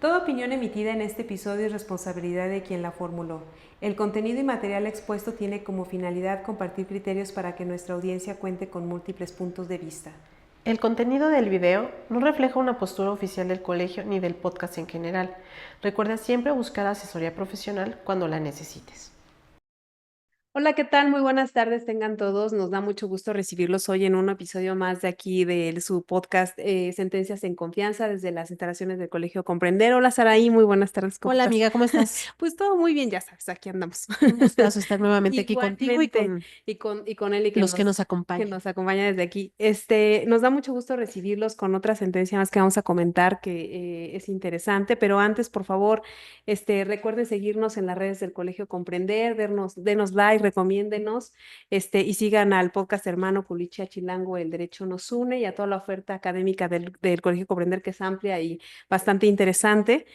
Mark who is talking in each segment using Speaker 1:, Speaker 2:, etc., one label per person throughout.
Speaker 1: Toda opinión emitida en este episodio es responsabilidad de quien la formuló. El contenido y material expuesto tiene como finalidad compartir criterios para que nuestra audiencia cuente con múltiples puntos de vista.
Speaker 2: El contenido del video no refleja una postura oficial del colegio ni del podcast en general. Recuerda siempre buscar asesoría profesional cuando la necesites.
Speaker 1: Hola, ¿qué tal? Muy buenas tardes tengan todos. Nos da mucho gusto recibirlos hoy en un episodio más de aquí de su podcast Sentencias en Confianza desde las instalaciones del Colegio Comprender. Hola, Saraí, muy buenas tardes, ¿cómo
Speaker 2: Hola
Speaker 1: estás?
Speaker 2: amiga, ¿cómo estás?
Speaker 1: Pues todo muy bien, ya sabes, aquí andamos.
Speaker 2: Un gustazo estar nuevamente aquí contigo y
Speaker 1: Igualmente,
Speaker 2: con
Speaker 1: y con Eli
Speaker 2: los que nos
Speaker 1: que
Speaker 2: acompañan.
Speaker 1: nos acompaña desde aquí. Nos da mucho gusto recibirlos con otra sentencia más que vamos a comentar que es interesante, pero antes, por favor, recuerden seguirnos en las redes del Colegio Comprender, denos like, recomiéndenos, y sigan al podcast hermano Culichia Chilango, El Derecho nos une, y a toda la oferta académica del Colegio Comprender, que es amplia y bastante interesante.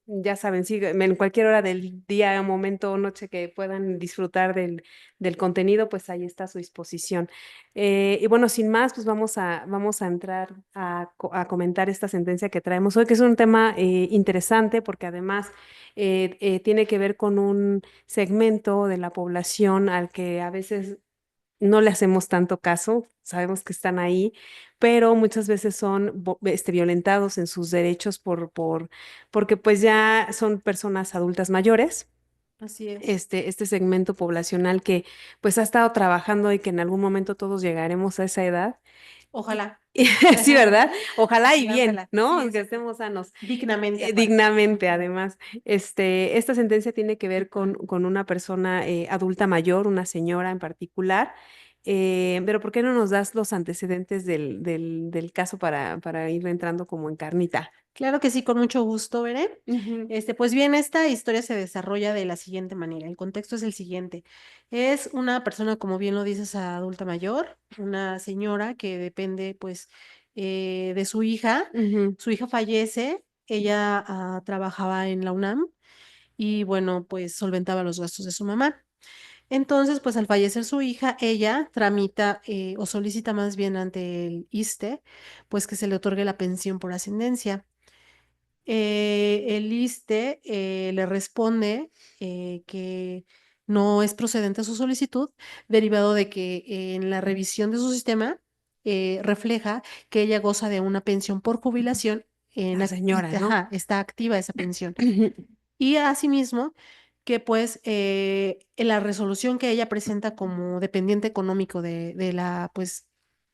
Speaker 1: Ya saben, sí, en cualquier hora del día, momento o noche que puedan disfrutar del contenido, pues ahí está a su disposición. Y bueno, sin más, pues vamos a entrar a comentar esta sentencia que traemos hoy, que es un tema interesante porque además tiene que ver con un segmento de la población al que a veces no le hacemos tanto caso, sabemos que están ahí, pero muchas veces son violentados en sus derechos porque pues ya son personas adultas mayores.
Speaker 2: Así es.
Speaker 1: Este segmento poblacional que pues ha estado trabajando y que en algún momento todos llegaremos a esa edad. Y,
Speaker 2: Ojalá.
Speaker 1: sí, ¿verdad? Ojalá y
Speaker 2: Ojalá,
Speaker 1: bien,
Speaker 2: ojalá.
Speaker 1: ¿no?
Speaker 2: Sí,
Speaker 1: Que
Speaker 2: exacto.
Speaker 1: estemos sanos.
Speaker 2: Dignamente aparte.
Speaker 1: Dignamente, además. Esta sentencia tiene que ver con una persona adulta mayor, una señora en particular. Pero ¿por qué no nos das los antecedentes del caso para ir entrando como en carnita?
Speaker 2: Claro que sí, con mucho gusto, veré.
Speaker 1: Ujú,
Speaker 2: Pues bien, esta historia se desarrolla de la siguiente manera. El contexto es el siguiente. Es una persona, como bien lo dices, adulta mayor, una señora que depende, pues, de su hija.
Speaker 1: ujú.
Speaker 2: Su hija fallece, ella trabajaba en la UNAM y, bueno, pues solventaba los gastos de su mamá. Entonces, pues al fallecer su hija, ella tramita o solicita más bien ante el ISSSTE, pues que se le otorgue la pensión por ascendencia. El ISSSTE le responde que no es procedente su solicitud, derivado de que en la revisión de su sistema refleja que ella goza de una pensión por jubilación,
Speaker 1: La señora, ¿no?
Speaker 2: ajá, está activa esa pensión.
Speaker 1: Ujú.
Speaker 2: Y asimismo, que pues en la resolución que ella presenta como dependiente económico de la pues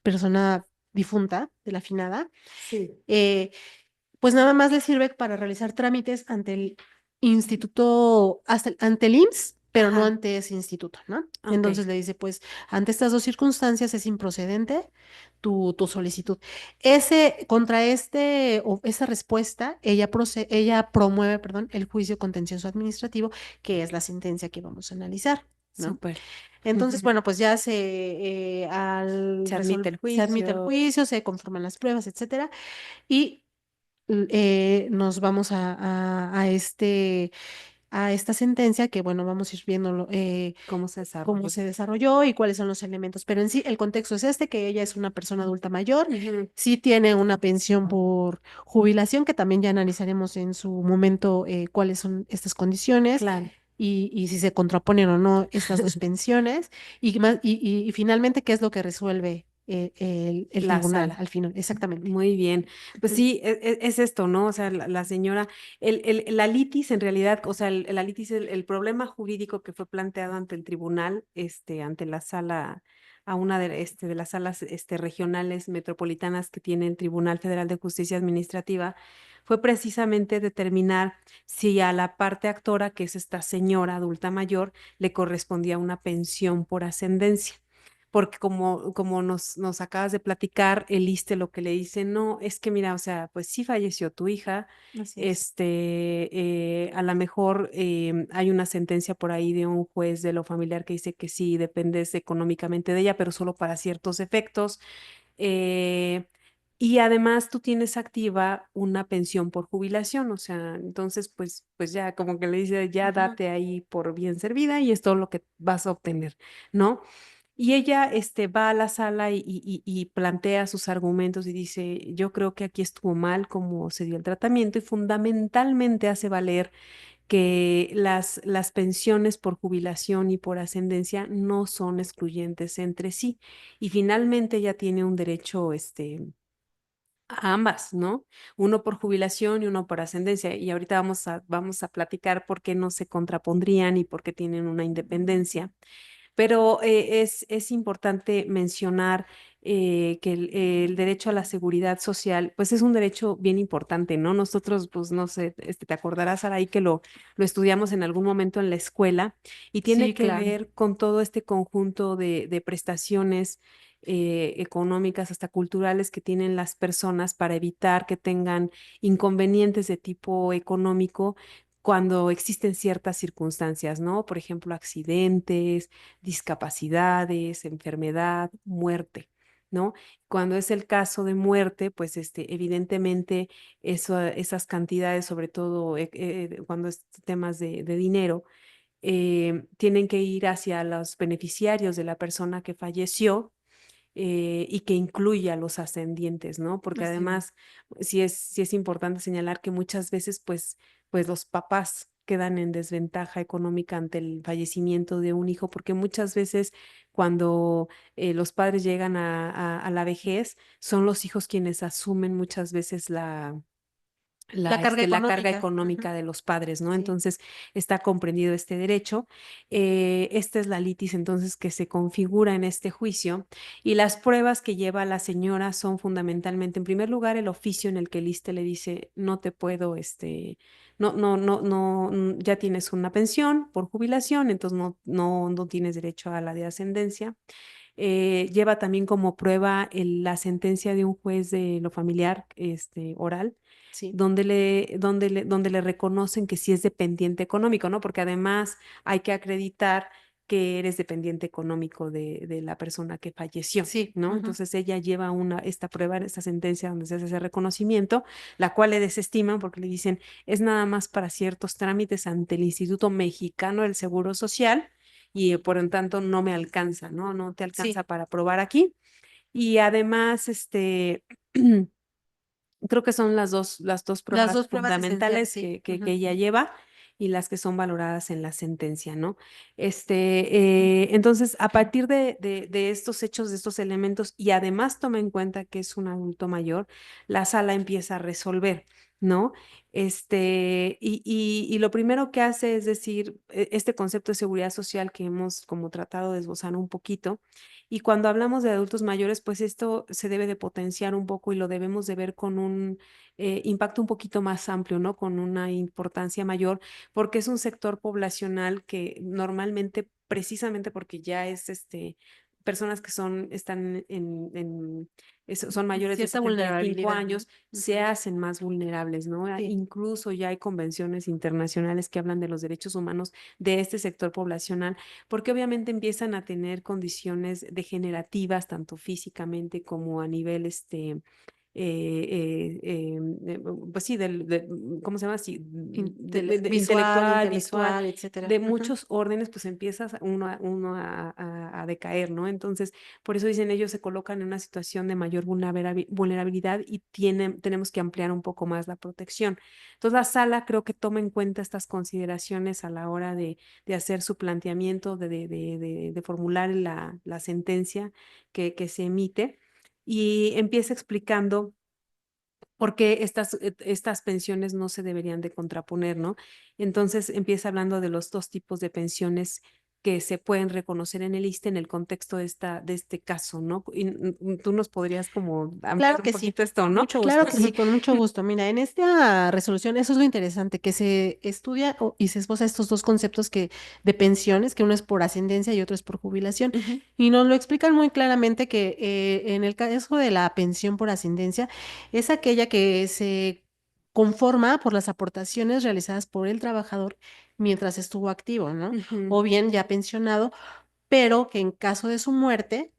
Speaker 2: persona difunta, de la finada,
Speaker 1: Sí.
Speaker 2: eh, pues nada más le sirve para realizar trámites ante el instituto, ante el IMSS, pero no
Speaker 1: Ajá,
Speaker 2: ante ese instituto, ¿no?
Speaker 1: ok.
Speaker 2: Entonces le dice, pues, ante estas dos circunstancias es improcedente tu solicitud. Contra o esa respuesta, ella promueve, perdón, el juicio contencioso administrativo, que es la sentencia que vamos a analizar, ¿no?
Speaker 1: Súper.
Speaker 2: Entonces,
Speaker 1: Ujú.
Speaker 2: bueno, pues ya
Speaker 1: Se admite el
Speaker 2: se admite el
Speaker 1: juicio.
Speaker 2: juicio, se conforman las pruebas, etcétera, y nos vamos a esta sentencia que, bueno, vamos a ir viendo
Speaker 1: ¿Cómo se
Speaker 2: cómo
Speaker 1: desarrolló?
Speaker 2: se desarrolló y cuáles son los elementos. Pero en sí, el contexto es que ella es una persona adulta mayor,
Speaker 1: Ujú.
Speaker 2: sí tiene una pensión por jubilación, que también ya analizaremos en su momento cuáles son estas condiciones.
Speaker 1: Claro.
Speaker 2: Y si se contraponen o no estas dos pensiones, y finalmente, ¿qué es lo que resuelve el
Speaker 1: La
Speaker 2: tribunal
Speaker 1: sala.
Speaker 2: al final? Exactamente.
Speaker 1: Muy bien. Pues sí, es esto, ¿no? O sea, la señora, la litis en realidad, o sea, la litis, el problema jurídico que fue planteado ante el tribunal, ante la sala, a una de las salas, regionales metropolitanas que tiene el Tribunal Federal de Justicia Administrativa, fue precisamente determinar si a la parte actora, que es esta señora adulta mayor, le correspondía una pensión por ascendencia porque como nos acabas de platicar, el ISSSTE lo que le dice, no, es que mira, o sea, pues sí falleció tu hija,
Speaker 2: Así es.
Speaker 1: a lo mejor hay una sentencia por ahí de un juez de lo familiar que dice que sí, dependes económicamente de ella, pero solo para ciertos efectos. eh, y además tú tienes activa una pensión por jubilación, o sea, entonces pues ya como que le dice, ya
Speaker 2: Ujú.
Speaker 1: date ahí por bien servida y es todo lo que vas a obtener, ¿no? Y ella va a la sala y plantea sus argumentos y dice, yo creo que aquí estuvo mal cómo se dio el tratamiento y fundamentalmente hace valer que las pensiones por jubilación y por ascendencia no son excluyentes entre sí. Y finalmente ella tiene un derecho, a ambas, ¿no? Uno por jubilación y uno por ascendencia. Y ahorita vamos a platicar por qué no se contrapondrían y por qué tienen una independencia. Pero es importante mencionar que el derecho a la seguridad social, pues es un derecho bien importante, ¿no? Nosotros, pues no sé, te acordarás, Araí, que lo estudiamos en algún momento en la escuela y tiene
Speaker 2: Sí,
Speaker 1: que
Speaker 2: claro.
Speaker 1: ver con todo este conjunto de prestaciones económicas, hasta culturales que tienen las personas para evitar que tengan inconvenientes de tipo económico cuando existen ciertas circunstancias, ¿no? Por ejemplo, accidentes, discapacidades, enfermedad, muerte, ¿no? Cuando es el caso de muerte, pues evidentemente esas cantidades, sobre todo cuando es temas de dinero, tienen que ir hacia los beneficiarios de la persona que falleció y que incluya a los ascendientes, ¿no? Porque
Speaker 2: Así es.
Speaker 1: además sí es importante señalar que muchas veces pues los papás quedan en desventaja económica ante el fallecimiento de un hijo, porque muchas veces cuando los padres llegan a la vejez, son los hijos quienes asumen muchas veces
Speaker 2: La carga
Speaker 1: la carga
Speaker 2: económica. Ujú.
Speaker 1: económica de los padres, ¿no?
Speaker 2: Sí,
Speaker 1: Entonces está comprendido este derecho. Esta es la litis entonces que se configura en este juicio y las pruebas que lleva la señora son fundamentalmente, en primer lugar, el oficio en el que el ISSSTE le dice, no te puedo, ya tienes una pensión por jubilación, entonces no tienes derecho a la de ascendencia. Lleva también como prueba la sentencia de un juez de lo familiar, oral,
Speaker 2: sí,
Speaker 1: donde le reconocen que sí es dependiente económico, ¿no? Porque además hay que acreditar que eres dependiente económico de la persona que falleció,
Speaker 2: sí.
Speaker 1: ¿no?
Speaker 2: Ujú.
Speaker 1: Entonces ella lleva esta prueba, esta sentencia donde se hace ese reconocimiento, la cual le desestiman porque le dicen es nada más para ciertos trámites ante el Instituto Mexicano del Seguro Social y por lo tanto no me alcanza, ¿no? No te alcanza
Speaker 2: Sí,
Speaker 1: para probar aquí. Y además, creo que son las dos
Speaker 2: las
Speaker 1: pruebas
Speaker 2: dos pruebas esenciales,
Speaker 1: fundamentales
Speaker 2: sí.
Speaker 1: que
Speaker 2: Ujú.
Speaker 1: ella lleva y las que son valoradas en la sentencia, ¿no? Entonces, a partir de estos hechos, de estos elementos, y además toma en cuenta que es un adulto mayor, la sala empieza a resolver, ¿no? Y lo primero que hace es decir, este concepto de seguridad social que hemos como tratado de esbozar un poquito, y cuando hablamos de adultos mayores, pues esto se debe de potenciar un poco y lo debemos de ver con un impacto un poquito más amplio, ¿no? Con una importancia mayor, porque es un sector poblacional que normalmente, precisamente porque ya es personas que están son mayores de
Speaker 2: Cierta
Speaker 1: 75
Speaker 2: vulnerabilidad, ¿no?
Speaker 1: años, se
Speaker 2: Ujú.
Speaker 1: hacen más vulnerables, ¿no?
Speaker 2: Sí,
Speaker 1: Incluso ya hay convenciones internacionales que hablan de los derechos humanos de este sector poblacional porque obviamente empiezan a tener condiciones degenerativas, tanto físicamente como a nivel, pues sí, ¿cómo se llama? Sí,
Speaker 2: visual,
Speaker 1: intelectual, visual,
Speaker 2: intelectual, etcétera.
Speaker 1: de
Speaker 2: Ujú.
Speaker 1: muchos órdenes, pues empiezas uno a decaer, ¿no? Entonces, por eso dicen ellos se colocan en una situación de mayor vulnerabilidad y tenemos que ampliar un poco más la protección. Entonces, la sala creo que toma en cuenta estas consideraciones a la hora de hacer su planteamiento, de formular la sentencia que se emite y empieza explicando por qué estas pensiones no se deberían de contraponer, ¿no? Entonces empieza hablando de los dos tipos de pensiones que se pueden reconocer en el ISSSTE en el contexto de este caso, ¿no? Y tú nos podrías como
Speaker 2: Claro
Speaker 1: ampliar un
Speaker 2: que sí,
Speaker 1: poquito esto, ¿no?
Speaker 2: mucho gusto. Claro que sí, con mucho gusto. Mira, en esta resolución, eso es lo interesante, que se estudia y se esboza estos dos conceptos de pensiones, que uno es por ascendencia y otro es por jubilación.
Speaker 1: Ujú,
Speaker 2: Y nos lo explican muy claramente que en el caso de la pensión por ascendencia, es aquella que se conforma por las aportaciones realizadas por el trabajador mientras estuvo activo, ¿no?
Speaker 1: ujú,
Speaker 2: O bien ya pensionado, pero que en caso de su muerte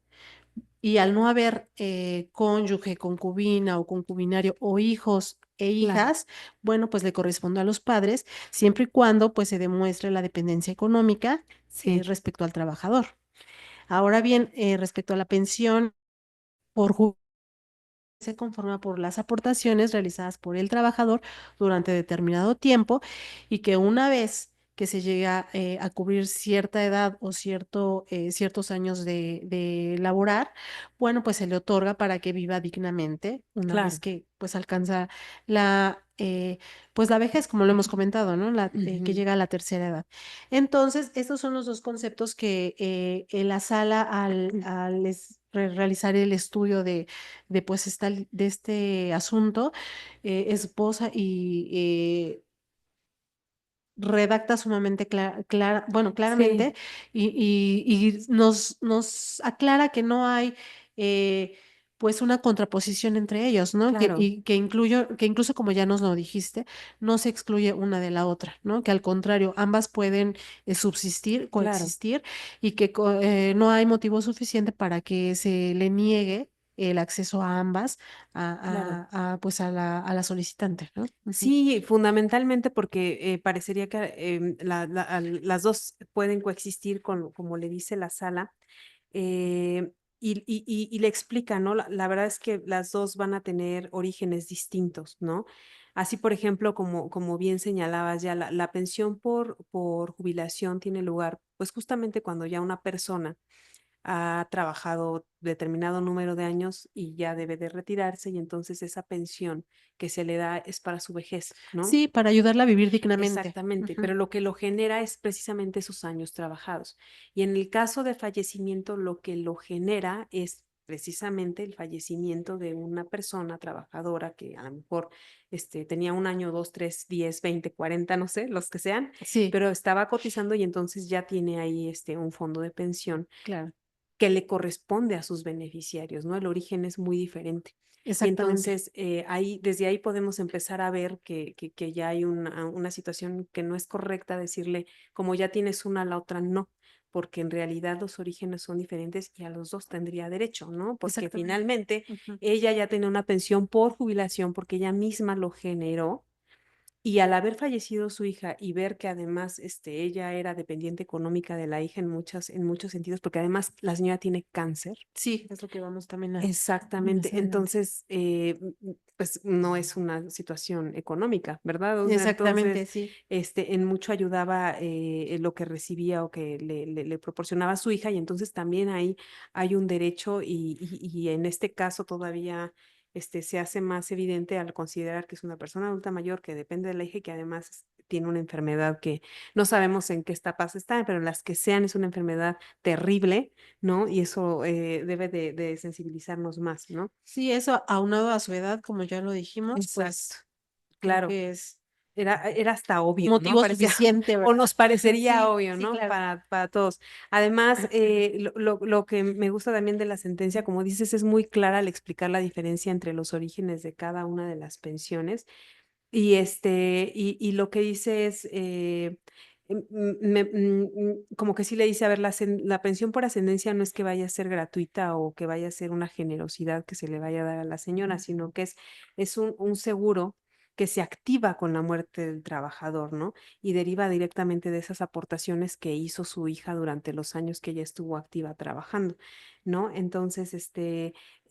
Speaker 2: y al no haber cónyuge, concubina o concubinario o hijos e
Speaker 1: claro.
Speaker 2: hijas, bueno, pues le corresponde a los padres, siempre y cuando pues se demuestre la dependencia económica
Speaker 1: Sí.
Speaker 2: respecto al trabajador. Ahora bien, respecto a la pensión por se conforma por las aportaciones realizadas por el trabajador durante determinado tiempo y que una vez que se llega a cubrir cierta edad o ciertos años de laborar, bueno, pues se le otorga para que viva dignamente una vez
Speaker 1: Claro.
Speaker 2: que pues alcanza pues la vejez, como lo hemos comentado, ¿no? Que
Speaker 1: Ujú.
Speaker 2: llega a la tercera edad. Entonces, estos son los dos conceptos que en la sala realizar el estudio de de este asunto, esposa y redacta sumamente bueno,
Speaker 1: Sí,
Speaker 2: claramente, y nos aclara que no hay pues una contraposición entre ellos, ¿no?
Speaker 1: claro,
Speaker 2: Que incluso como ya nos lo dijiste, no se excluye una de la otra, ¿no? Que al contrario, ambas pueden subsistir,
Speaker 1: claro,
Speaker 2: coexistir, y que no hay motivo suficiente para que se le niegue el acceso a ambas,
Speaker 1: claro.
Speaker 2: pues a la solicitante, ¿no? Ujú.
Speaker 1: Sí, fundamentalmente porque parecería que las dos pueden coexistir con, como le dice la sala, y le explica, ¿no? La verdad es que las dos van a tener orígenes distintos, ¿no? Así, por ejemplo, como bien señalabas ya, la pensión por jubilación tiene lugar, pues justamente cuando ya una persona ha trabajado determinado número de años y ya debe de retirarse y entonces esa pensión que se le da es para su vejez, ¿no?
Speaker 2: Sí, para ayudarla a vivir dignamente.
Speaker 1: Exactamente,
Speaker 2: Ujú.
Speaker 1: pero lo que lo genera es precisamente esos años trabajados. Y en el caso de fallecimiento, lo que lo genera es precisamente el fallecimiento de una persona trabajadora que a lo mejor tenía un año, dos, tres, 10, 20, 40, no sé, los que sean,
Speaker 2: Sí,
Speaker 1: pero estaba cotizando y entonces ya tiene ahí un fondo de pensión
Speaker 2: claro,
Speaker 1: que le corresponde a sus beneficiarios, ¿no? El origen es muy diferente. Y
Speaker 2: exactamente.
Speaker 1: entonces desde ahí podemos empezar a ver que ya hay una situación que no es correcta decirle, como ya tienes una, la otra no, porque en realidad los orígenes son diferentes y a los dos tendría derecho, ¿no? Porque
Speaker 2: Exactamente.
Speaker 1: finalmente
Speaker 2: Ujú.
Speaker 1: ella ya tiene una pensión por jubilación porque ella misma lo generó y al haber fallecido su hija y ver que además ella era dependiente económica de la hija en muchos sentidos, porque además la señora tiene cáncer.
Speaker 2: Sí, es lo que vamos también a más
Speaker 1: Exactamente.
Speaker 2: adelante.
Speaker 1: Entonces, pues no es una situación económica, ¿verdad? O sea,
Speaker 2: Exactamente,
Speaker 1: entonces,
Speaker 2: sí,
Speaker 1: en mucho ayudaba lo que recibía o que le proporcionaba su hija y entonces también ahí hay un derecho y en este caso todavía se hace más evidente al considerar que es una persona adulta mayor que depende de la hija y que además tiene una enfermedad que no sabemos en qué etapas está, pero en las que sean es una enfermedad terrible, ¿no? Y eso debe de sensibilizarnos más, ¿no?
Speaker 2: sí, eso aunado a su edad, como ya lo dijimos,
Speaker 1: Exacto,
Speaker 2: pues creo
Speaker 1: claro.
Speaker 2: que es
Speaker 1: Era hasta obvio, ¿no?
Speaker 2: motivo
Speaker 1: Parecía,
Speaker 2: suficiente,
Speaker 1: o
Speaker 2: ¿verdad?
Speaker 1: nos parecería
Speaker 2: Sí,
Speaker 1: obvio,
Speaker 2: sí,
Speaker 1: ¿no?
Speaker 2: claro.
Speaker 1: Para todos. Además, lo que me gusta también de la sentencia, como dices, es muy clara al explicar la diferencia entre los orígenes de cada una de las pensiones. Y lo que dice es, como que sí le dice, a ver, la pensión por ascendencia no es que vaya a ser gratuita o que vaya a ser una generosidad que se le vaya a dar a la señora, sino que es un seguro que se activa con la muerte del trabajador, ¿no? Y deriva directamente de esas aportaciones que hizo su hija durante los años que ella estuvo activa trabajando, ¿no? Entonces,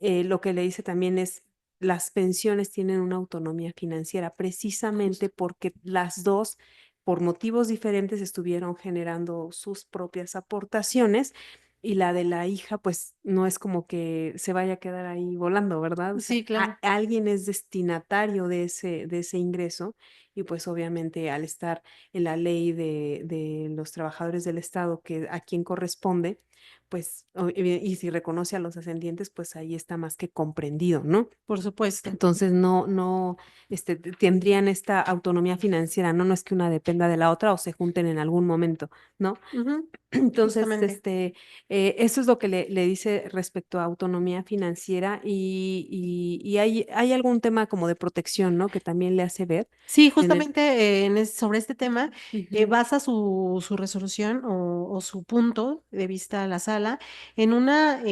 Speaker 1: lo que le dice también es las pensiones tienen una autonomía financiera, precisamente porque las dos, por motivos diferentes, estuvieron generando sus propias aportaciones y la de la hija, pues no es como que se vaya a quedar ahí volando, ¿verdad? O sea,
Speaker 2: Sí, claro,
Speaker 1: alguien es destinatario de ese ingreso y pues obviamente al estar en la ley de los trabajadores del Estado, que a quien corresponde, pues, y si reconoce a los ascendientes, pues ahí está más que comprendido, ¿no?
Speaker 2: por supuesto.
Speaker 1: Entonces no, tendrían esta autonomía financiera, ¿no? No es que una dependa de la otra o se junten en algún momento, ¿no?
Speaker 2: Ujú,
Speaker 1: Entonces,
Speaker 2: justamente.
Speaker 1: eso es lo que le dice respecto a autonomía financiera y hay algún tema como de protección, ¿no? Que también le hace ver
Speaker 2: Sí,
Speaker 1: en el...
Speaker 2: justamente sobre este tema
Speaker 1: Ujú,
Speaker 2: basa su resolución o su punto de vista a la sala en una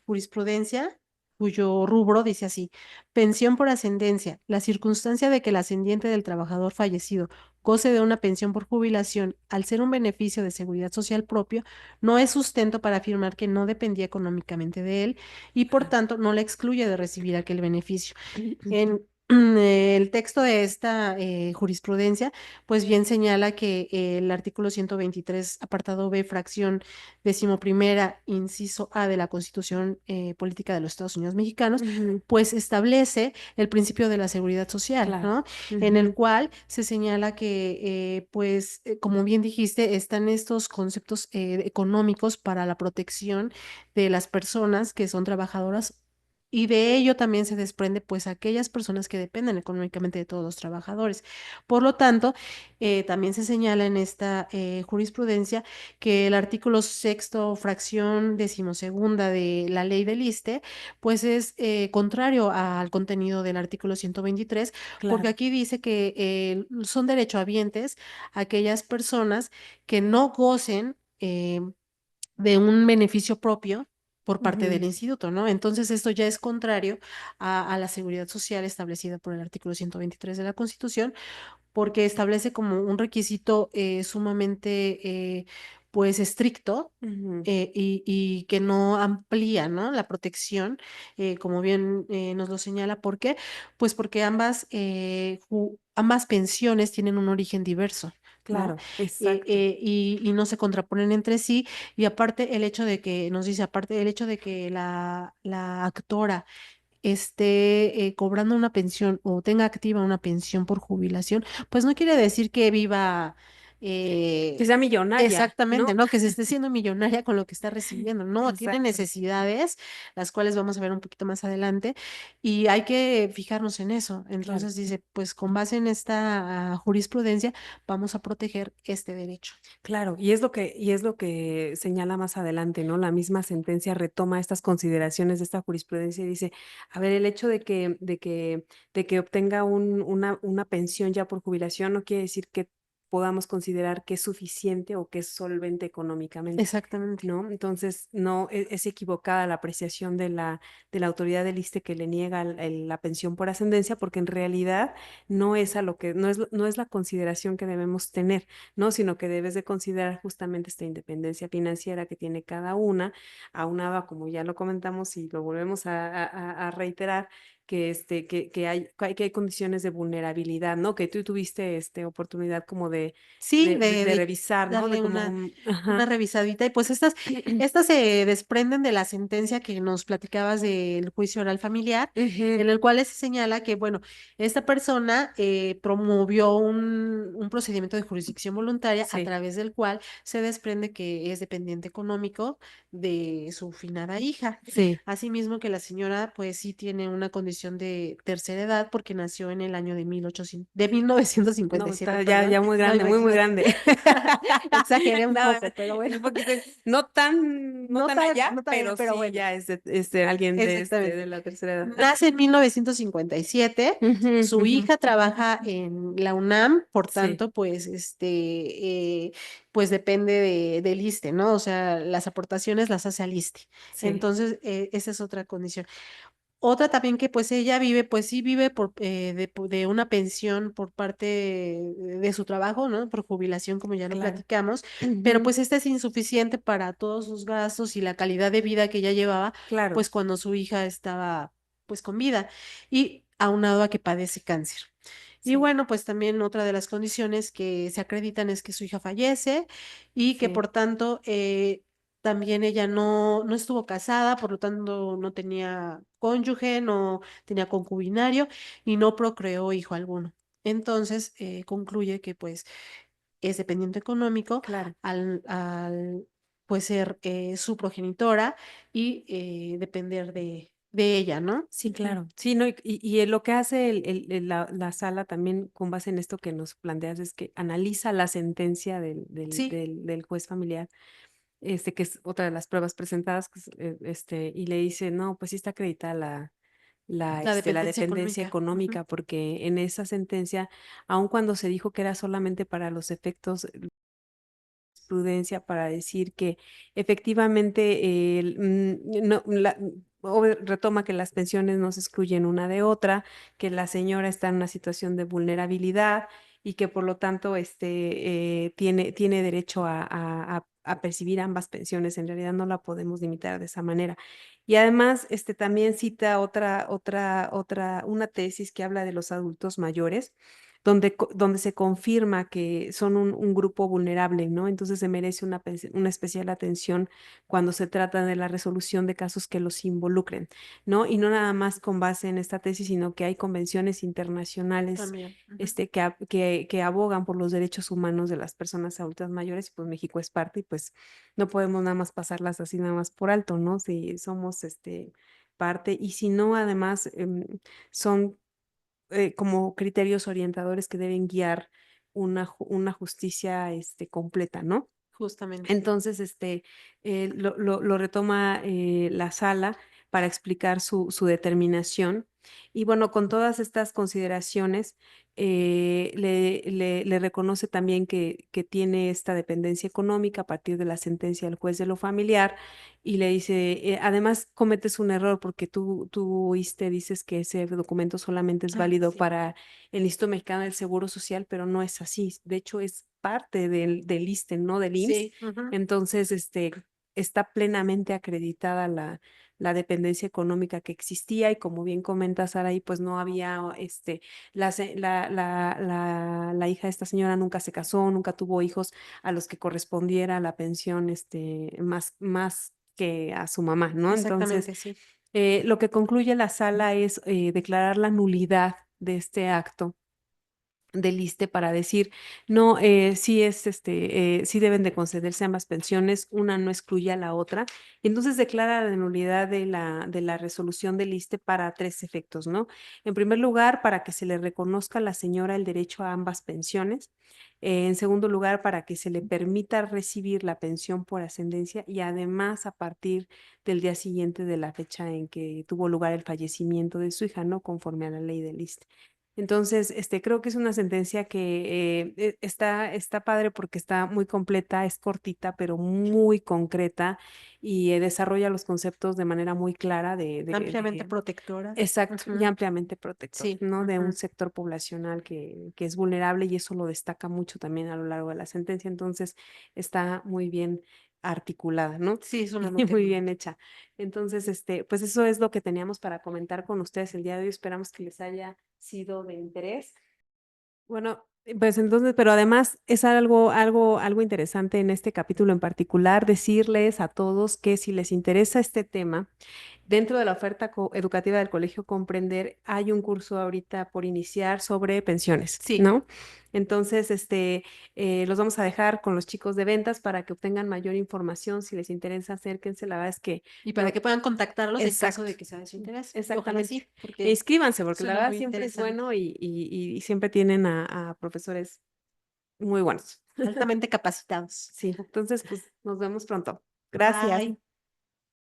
Speaker 2: jurisprudencia cuyo rubro dice así: pensión por ascendencia. La circunstancia de que el ascendiente del trabajador fallecido goce de una pensión por jubilación, al ser un beneficio de seguridad social propio, no es sustento para afirmar que no dependía económicamente de él y por
Speaker 1: Claro.
Speaker 2: tanto no le excluye de recibir aquel beneficio. En el texto de esta jurisprudencia, pues bien señala que el artículo 123, apartado B, fracción decimoprimera, inciso A de la Constitución Política de los Estados Unidos Mexicanos,
Speaker 1: Ujú,
Speaker 2: pues establece el principio de la seguridad social,
Speaker 1: claro.
Speaker 2: ¿no? En el
Speaker 1: Ujú,
Speaker 2: cual se señala que, pues, como bien dijiste, están estos conceptos económicos para la protección de las personas que son trabajadoras. Y de ello también se desprende, pues, aquellas personas que dependen económicamente de todos los trabajadores. Por lo tanto, también se señala en esta jurisprudencia que el artículo sexto, fracción decimosegunda de la ley del ISSSTE, pues es contrario al contenido del artículo 123, porque
Speaker 1: claro.
Speaker 2: aquí dice que son derechohabientes aquellas personas que no gocen de un beneficio propio por parte del
Speaker 1: Ujú,
Speaker 2: instituto, ¿no? Entonces, esto ya es contrario a la seguridad social establecida por el artículo 123 de la Constitución, porque establece como un requisito sumamente, pues, estricto.
Speaker 1: ujú,
Speaker 2: Y que no amplía, ¿no? La protección, como bien nos lo señala. ¿Por qué? Pues porque ambas pensiones tienen un origen diverso, ¿no?
Speaker 1: claro, exacto.
Speaker 2: Y no se contraponen entre sí. Y aparte el hecho de que, nos dice, aparte el hecho de que la actora esté cobrando una pensión o tenga activa una pensión por jubilación, pues no quiere decir que viva
Speaker 1: Que
Speaker 2: eh,
Speaker 1: sea millonaria,
Speaker 2: exactamente,
Speaker 1: ¿no?
Speaker 2: ¿no? Que se esté siendo millonaria con lo que está recibiendo. No, tiene
Speaker 1: Exacto.
Speaker 2: necesidades, las cuales vamos a ver un poquito más adelante, y hay que fijarnos en eso.
Speaker 1: Claro.
Speaker 2: Entonces dice, pues con base en esta jurisprudencia, vamos a proteger este derecho.
Speaker 1: Claro, y es lo que señala más adelante, ¿no? La misma sentencia retoma estas consideraciones de esta jurisprudencia y dice, a ver, el hecho de que obtenga una pensión ya por jubilación no quiere decir que podamos considerar que es suficiente o que es solvente económicamente.
Speaker 2: Exactamente.
Speaker 1: ¿No? Entonces, no es equivocada la apreciación de la autoridad del ISSSTE que le niega la pensión por ascendencia, porque en realidad no es a lo que, no es la consideración que debemos tener. ¿No? Sino que debes de considerar justamente esta independencia financiera que tiene cada una, aunada, como ya lo comentamos y lo volvemos a reiterar, que hay condiciones de vulnerabilidad, ¿no? Que tú tuviste oportunidad como de,
Speaker 2: Sí,
Speaker 1: de, de, de revisar, ¿no? De
Speaker 2: darle
Speaker 1: como,
Speaker 2: una
Speaker 1: ajá.
Speaker 2: revisadita. Y pues estas se desprenden de la sentencia que nos platicabas del juicio oral familiar,
Speaker 1: Ujú,
Speaker 2: en el cual se señala que, bueno, esta persona promovió un procedimiento de jurisdicción voluntaria a
Speaker 1: sí,
Speaker 2: través del cual se desprende que es dependiente económico de su finada hija.
Speaker 1: sí.
Speaker 2: Asimismo que la señora, pues sí tiene una condición de tercera edad porque nació en el año de 1957,
Speaker 1: No, está ya,
Speaker 2: perdón.
Speaker 1: ya muy
Speaker 2: No,
Speaker 1: grande, muy, muy
Speaker 2: imagínate.
Speaker 1: grande.
Speaker 2: Exageré un
Speaker 1: No,
Speaker 2: poco, pero bueno.
Speaker 1: un poquito, no tan, no
Speaker 2: No
Speaker 1: tan
Speaker 2: tan,
Speaker 1: allá,
Speaker 2: no tan allá,
Speaker 1: pero
Speaker 2: pero
Speaker 1: sí
Speaker 2: bueno.
Speaker 1: ya es alguien
Speaker 2: Exactamente.
Speaker 1: de la tercera edad.
Speaker 2: Nace en 1957.
Speaker 1: Ujú,
Speaker 2: Su
Speaker 1: ujú,
Speaker 2: hija trabaja en la UNAM, por
Speaker 1: sí,
Speaker 2: tanto, pues, pues depende del ISSSTE, ¿no? O sea, las aportaciones las hace al ISSSTE.
Speaker 1: sí,
Speaker 2: Entonces, esa es otra condición. Otra también que pues ella vive, pues sí vive de una pensión por parte de su trabajo, ¿no? Por jubilación, como ya lo
Speaker 1: claro.
Speaker 2: platicamos, pero
Speaker 1: Ujú,
Speaker 2: pues esta es insuficiente para todos sus gastos y la calidad de vida que ella llevaba,
Speaker 1: claro,
Speaker 2: pues cuando su hija estaba pues con vida y aunado a que padece cáncer. Y
Speaker 1: sí,
Speaker 2: bueno, pues también otra de las condiciones que se acreditan es que su hija fallece y que
Speaker 1: sí,
Speaker 2: por tanto también ella no estuvo casada, por lo tanto no tenía cónyuge, no tenía concubinario y no procreó hijo alguno. Entonces concluye que pues es dependiente económico
Speaker 1: claro.
Speaker 2: al pues ser su progenitora y depender de ella, ¿no?
Speaker 1: Sí,
Speaker 2: Ujú.
Speaker 1: claro. Sí, no, y lo que hace la sala también con base en esto que nos planteas es que analiza la sentencia
Speaker 2: Sí,
Speaker 1: del juez familiar, que es otra de las pruebas presentadas, y le dice, no, pues sí está acreditada
Speaker 2: la
Speaker 1: la
Speaker 2: dependencia
Speaker 1: dependencia
Speaker 2: económica. Ujú.
Speaker 1: económica, porque en esa sentencia, aun cuando se dijo que era solamente para los efectos prudencia para decir que efectivamente no, retoma que las pensiones no se excluyen una de otra, que la señora está en una situación de vulnerabilidad y que por lo tanto tiene derecho a percibir ambas pensiones. En realidad no la podemos limitar de esa manera. Y además, también cita una tesis que habla de los adultos mayores, donde se confirma que son un grupo vulnerable, ¿no? Entonces se merece una especial atención cuando se trata de la resolución de casos que los involucren, ¿no? Y no nada más con base en esta tesis, sino que hay convenciones internacionales
Speaker 2: También.
Speaker 1: que abogan por los derechos humanos de las personas adultas mayores, y pues México es parte, y pues no podemos nada más pasarlas así nada más por alto, ¿no? Si somos parte, y si no, además son como criterios orientadores que deben guiar una justicia completa, ¿no?
Speaker 2: Justamente.
Speaker 1: Entonces, lo retoma la sala para explicar su determinación. Y bueno, con todas estas consideraciones, le reconoce también que tiene esta dependencia económica a partir de la sentencia del juez de lo familiar, y le dice, además cometes un error porque tú dices que ese documento solamente es
Speaker 2: Ah,
Speaker 1: válido
Speaker 2: sí.
Speaker 1: para el Instituto Mexicano del Seguro Social, pero no es así. De hecho, es parte del ISSSTE, no del IMSS.
Speaker 2: Sí. Ujú.
Speaker 1: Entonces, está plenamente acreditada la dependencia económica que existía, y como bien comenta Saraí, pues no había, la hija de esta señora nunca se casó, nunca tuvo hijos a los que correspondiera la pensión, más que a su mamá, ¿no? Entonces,
Speaker 2: Exactamente, sí.
Speaker 1: lo que concluye la sala es declarar la nulidad de este acto del ISSSTE para decir, no, sí deben de concederse ambas pensiones, una no excluye a la otra. Y entonces declara la nulidad de la resolución del ISSSTE para tres efectos, ¿no? En primer lugar, para que se le reconozca a la señora el derecho a ambas pensiones. En segundo lugar, para que se le permita recibir la pensión por ascendencia, y además a partir del día siguiente de la fecha en que tuvo lugar el fallecimiento de su hija, ¿no? Conforme a la ley del ISSSTE. Entonces, creo que es una sentencia que está padre porque está muy completa, es cortita, pero muy concreta, y desarrolla los conceptos de manera muy clara
Speaker 2: Ampliamente protectora.
Speaker 1: exacto, y
Speaker 2: Ujú.
Speaker 1: ampliamente protector,
Speaker 2: Sí.
Speaker 1: ¿no? De un
Speaker 2: Ujú.
Speaker 1: sector poblacional que es vulnerable, y eso lo destaca mucho también a lo largo de la sentencia. Entonces, está muy bien articulada, ¿no?
Speaker 2: Sí, es una
Speaker 1: Y
Speaker 2: nota.
Speaker 1: muy bien hecha. Entonces, pues eso es lo que teníamos para comentar con ustedes el día de hoy. Esperamos que les haya sido de interés. Bueno, pues entonces, pero además es algo interesante en este capítulo en particular, decirles a todos que si les interesa este tema, dentro de la oferta educativa del Colegio Comprender hay un curso ahorita por iniciar sobre pensiones,
Speaker 2: Sí.
Speaker 1: ¿no? Entonces, los vamos a dejar con los chicos de ventas para que obtengan mayor información. Si les interesa, acérquense. La verdad es que
Speaker 2: Y para
Speaker 1: no,
Speaker 2: que puedan contactarlos en caso
Speaker 1: exacto,
Speaker 2: de que sea de su interés. Ojalá
Speaker 1: exactamente.
Speaker 2: sí,
Speaker 1: E
Speaker 2: porque
Speaker 1: inscríbanse, porque la
Speaker 2: suena
Speaker 1: verdad
Speaker 2: muy
Speaker 1: siempre es
Speaker 2: interesante.
Speaker 1: bueno, y siempre tienen a profesores muy buenos.
Speaker 2: Altamente capacitados.
Speaker 1: Sí, entonces pues nos vemos pronto. Gracias.
Speaker 2: Bye.